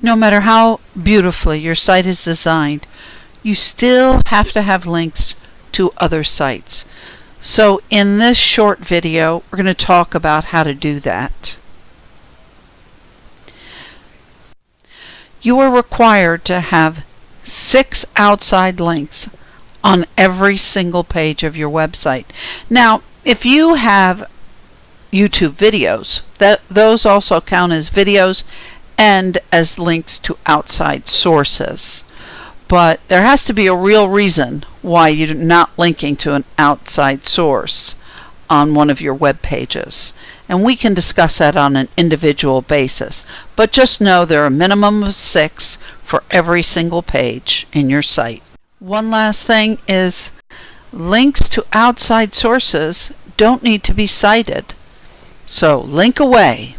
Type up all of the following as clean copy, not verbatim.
No matter how beautifully your site is designed, you still have to have links to other sites. So in this short video, we're going to talk about how to do that. You are required to have 6 outside links on every single page of your website. Now, if you have YouTube videos, those also count as videos and as links to outside sources. But there has to be a real reason why you're not linking to an outside source on one of your web pages. And we can discuss that on an individual basis. But just know there are a minimum of 6 for every single page in your site. One last thing is links to outside sources don't need to be cited. So link away.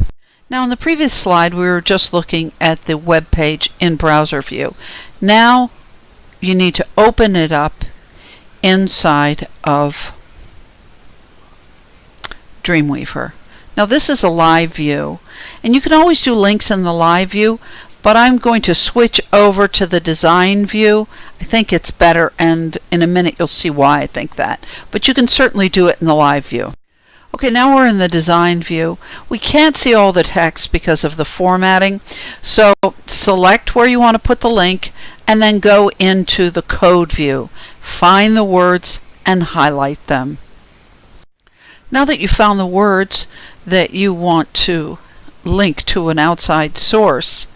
Now in the previous slide we were just looking at the web page in browser view. Now you need to open it up inside of Dreamweaver. Now this is a live view, and you can always do links in the live view, but I'm going to switch over to the design view. I think it's better, and in a minute you'll see why I think that. But you can certainly do it in the live view. Okay, now we're in the design view. We can't see all the text because of the formatting, so select where you want to put the link and then go into the code view. Find the words and highlight them. Now that you've found the words that you want to link to an outside source,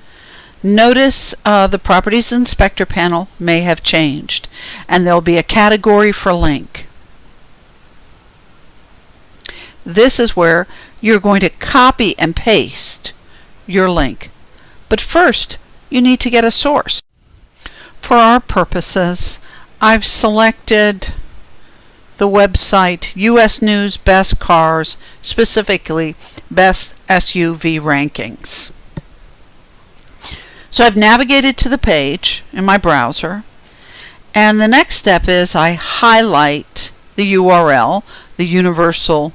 notice the Properties Inspector panel may have changed, and there'll be a category for link. This is where you're going to copy and paste your link. But first, you need to get a source. For our purposes, I've selected the website US News Best Cars, specifically Best SUV Rankings. So I've navigated to the page in my browser, and the next step is I highlight the URL, the Universal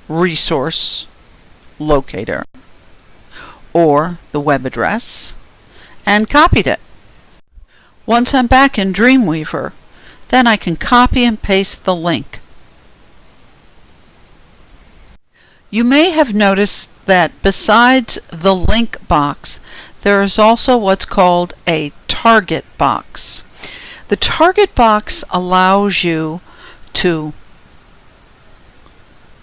Resource Locator, or the web address, and copied it. Once I'm back in Dreamweaver, then I can copy and paste the link. You may have noticed that besides the link box, there is also what's called a target box. The target box allows you to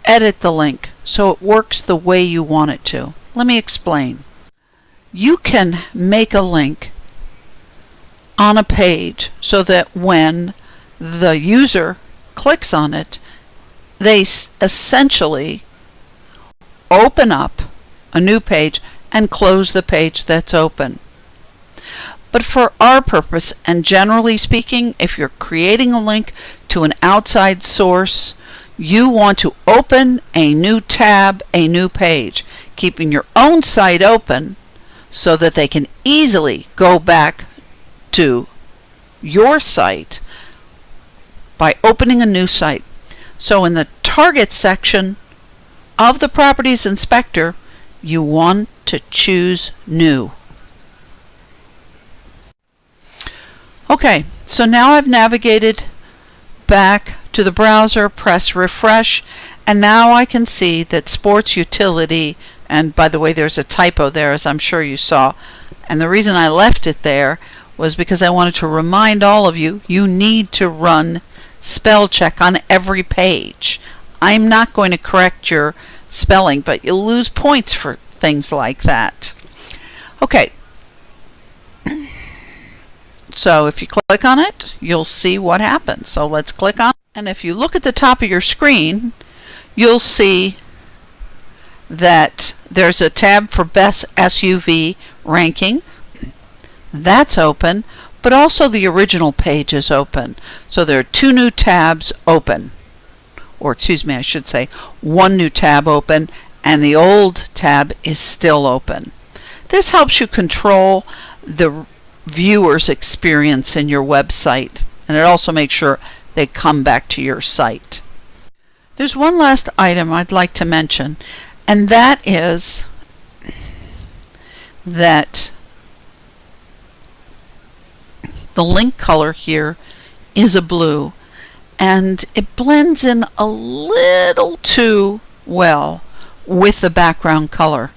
edit the link so it works the way you want it to. Let me explain. You can make a link on a page so that when the user clicks on it, they essentially open up a new page and close the page that's open. But for our purpose, and generally speaking, if you're creating a link to an outside source, you want to open a new tab, a new page, keeping your own site open so that they can easily go back to your site by opening a new site. So in the target section of the Properties Inspector, you want to choose New. Okay, so now I've navigated back to the browser, press refresh, and now I can see that Sports Utility, and by the way there's a typo there as I'm sure you saw, and the reason I left it there was because I wanted to remind all of you, you need to run spell check on every page. I'm not going to correct your spelling, but you'll lose points for things like that. Okay, so if you click on it, you'll see what happens. So let's click on it. And if you look at the top of your screen, you'll see that there's a tab for Best SUV Ranking. That's open, but also the original page is open. So there are 2 new tabs open. Or excuse me, I should say 1 new tab open, and the old tab is still open. This helps you control the viewer's experience in your website, and it also makes sure they come back to your site. There's one last item I'd like to mention, and that is that The link color here is a blue, and it blends in a little too well with the background color.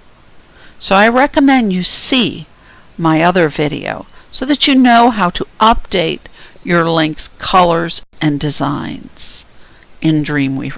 So I recommend you see my other video so that you know how to update your links, colors, and designs in Dreamweaver.